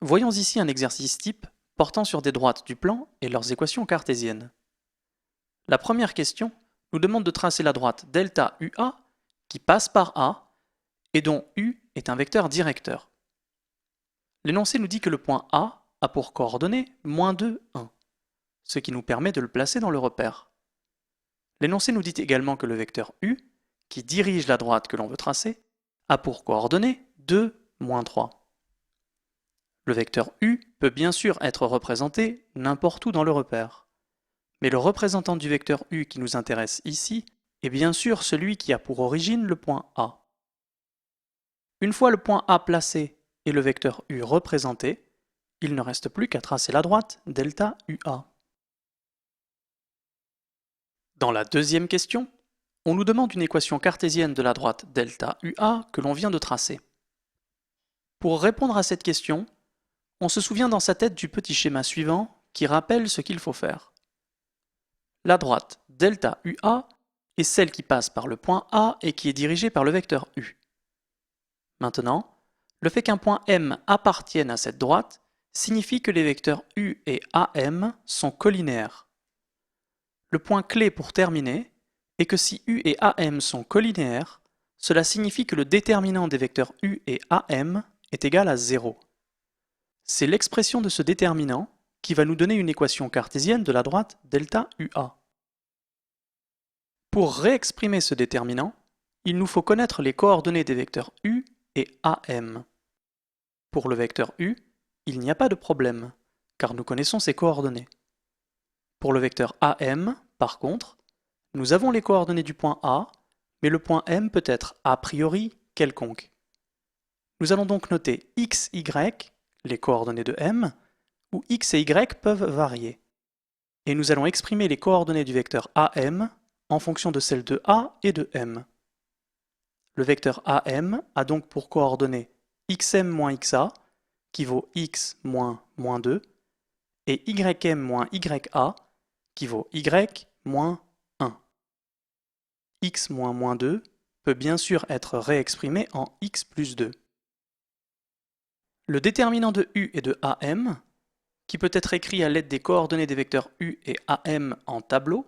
Voyons ici un exercice type portant sur des droites du plan et leurs équations cartésiennes. La première question nous demande de tracer la droite delta UA qui passe par A et dont U est un vecteur directeur. L'énoncé nous dit que le point A a pour coordonnées -2, 1, ce qui nous permet de le placer dans le repère. L'énoncé nous dit également que le vecteur U, qui dirige la droite que l'on veut tracer, a pour coordonnées 2, -3. Le vecteur U peut bien sûr être représenté n'importe où dans le repère. Mais le représentant du vecteur U qui nous intéresse ici est bien sûr celui qui a pour origine le point A. Une fois le point A placé et le vecteur U représenté, il ne reste plus qu'à tracer la droite delta UA. Dans la deuxième question, on nous demande une équation cartésienne de la droite delta UA que l'on vient de tracer. Pour répondre à cette question, on se souvient dans sa tête du petit schéma suivant qui rappelle ce qu'il faut faire. La droite delta UA est celle qui passe par le point A et qui est dirigée par le vecteur U. Maintenant, le fait qu'un point M appartienne à cette droite signifie que les vecteurs U et AM sont collinéaires. Le point clé pour terminer est que si U et AM sont collinéaires, cela signifie que le déterminant des vecteurs U et AM est égal à 0. C'est l'expression de ce déterminant qui va nous donner une équation cartésienne de la droite delta UA. Pour réexprimer ce déterminant, il nous faut connaître les coordonnées des vecteurs U et AM. Pour le vecteur U, il n'y a pas de problème, car nous connaissons ses coordonnées. Pour le vecteur AM, par contre, nous avons les coordonnées du point A, mais le point M peut être a priori quelconque. Nous allons donc noter x, y, les coordonnées de M, où x et y peuvent varier. Et nous allons exprimer les coordonnées du vecteur AM en fonction de celles de A et de M. Le vecteur AM a donc pour coordonnées xm moins xa, qui vaut x moins -2, et ym moins ya, qui vaut y moins 1. X moins -2 peut bien sûr être réexprimé en x plus 2. Le déterminant de U et de AM, qui peut être écrit à l'aide des coordonnées des vecteurs U et AM en tableau,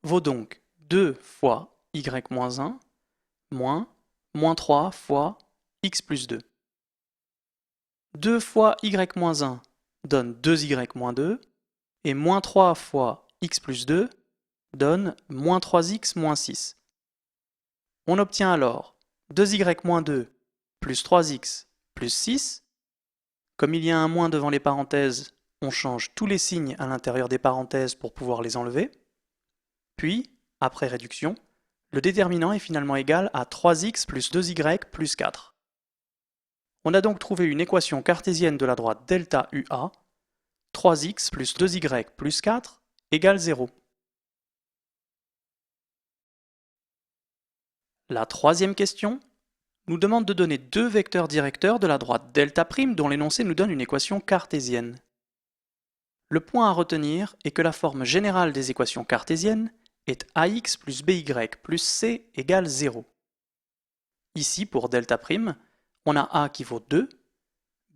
vaut donc 2 fois y moins 1 moins -3 fois x plus 2. 2 fois y moins 1 donne 2y moins 2, et moins 3 fois x plus 2 donne moins 3x moins 6. On obtient alors 2y moins 2 plus 3x plus 6. Comme il y a un moins devant les parenthèses, on change tous les signes à l'intérieur des parenthèses pour pouvoir les enlever. Puis, après réduction, le déterminant est finalement égal à 3x plus 2y plus 4. On a donc trouvé une équation cartésienne de la droite delta UA, 3x plus 2y plus 4 égale 0. La troisième question nous demande de donner deux vecteurs directeurs de la droite delta' dont l'énoncé nous donne une équation cartésienne. Le point à retenir est que la forme générale des équations cartésiennes est ax plus by plus c égale 0. Ici, pour delta', on a a qui vaut 2,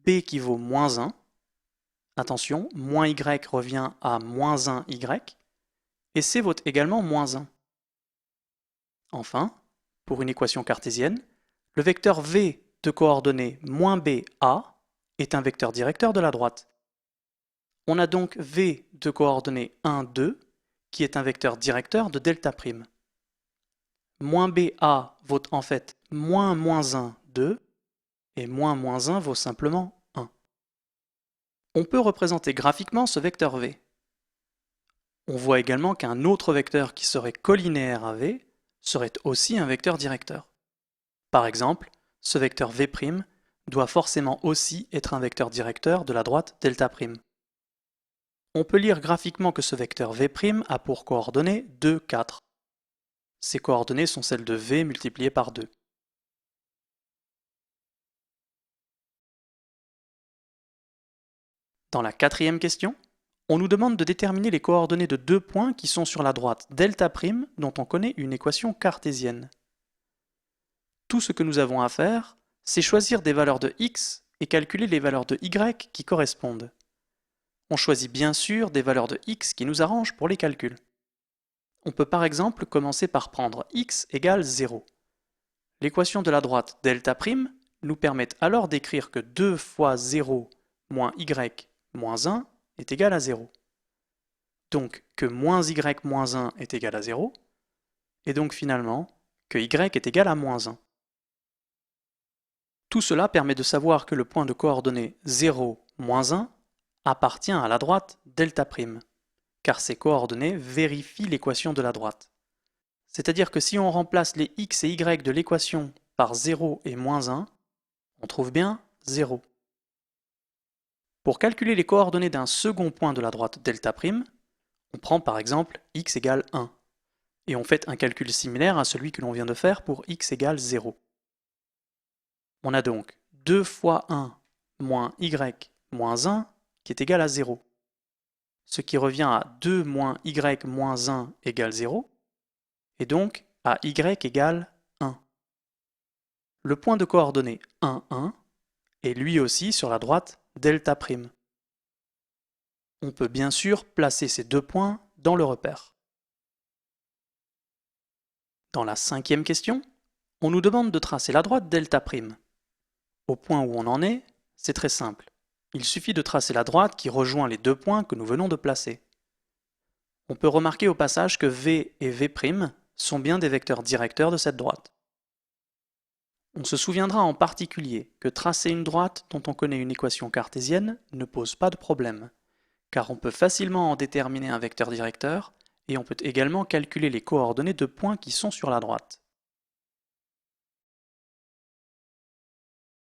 b qui vaut moins 1, attention, moins y revient à moins 1y, et c vaut également moins 1. Enfin, pour une équation cartésienne, le vecteur v de coordonnées moins b, a est un vecteur directeur de la droite. On a donc v de coordonnées 1, 2 qui est un vecteur directeur de delta'. Moins b, a vaut en fait moins 1, 2 et moins 1 vaut simplement 1. On peut représenter graphiquement ce vecteur v. On voit également qu'un autre vecteur qui serait collinéaire à v serait aussi un vecteur directeur. Par exemple, ce vecteur v' doit forcément aussi être un vecteur directeur de la droite delta'. On peut lire graphiquement que ce vecteur v' a pour coordonnées 2, 4. Ces coordonnées sont celles de v multipliées par 2. Dans la quatrième question, on nous demande de déterminer les coordonnées de deux points qui sont sur la droite delta' dont on connaît une équation cartésienne. Tout ce que nous avons à faire, c'est choisir des valeurs de x et calculer les valeurs de y qui correspondent. On choisit bien sûr des valeurs de x qui nous arrangent pour les calculs. On peut par exemple commencer par prendre x égale 0. L'équation de la droite delta' nous permet alors d'écrire que 2 fois 0 moins y moins 1 est égal à 0. Donc que moins y moins 1 est égal à 0, et donc finalement que y est égal à moins 1. Tout cela permet de savoir que le point de coordonnées 0, moins 1 appartient à la droite delta', car ces coordonnées vérifient l'équation de la droite. C'est-à-dire que si on remplace les x et y de l'équation par 0 et moins 1, on trouve bien 0. Pour calculer les coordonnées d'un second point de la droite delta', on prend par exemple x égale 1, et on fait un calcul similaire à celui que l'on vient de faire pour x égale 0. On a donc 2 fois 1 moins y moins 1 qui est égal à 0, ce qui revient à 2 moins y moins 1 égale '0, et donc à y égale 1. Le point de coordonnées 1, 1 est lui aussi sur la droite delta'. On peut bien sûr placer ces deux points dans le repère. Dans la cinquième question, on nous demande de tracer la droite delta'. Au point où on en est, c'est très simple. Il suffit de tracer la droite qui rejoint les deux points que nous venons de placer. On peut remarquer au passage que V et V' sont bien des vecteurs directeurs de cette droite. On se souviendra en particulier que tracer une droite dont on connaît une équation cartésienne ne pose pas de problème, car on peut facilement en déterminer un vecteur directeur et on peut également calculer les coordonnées de points qui sont sur la droite.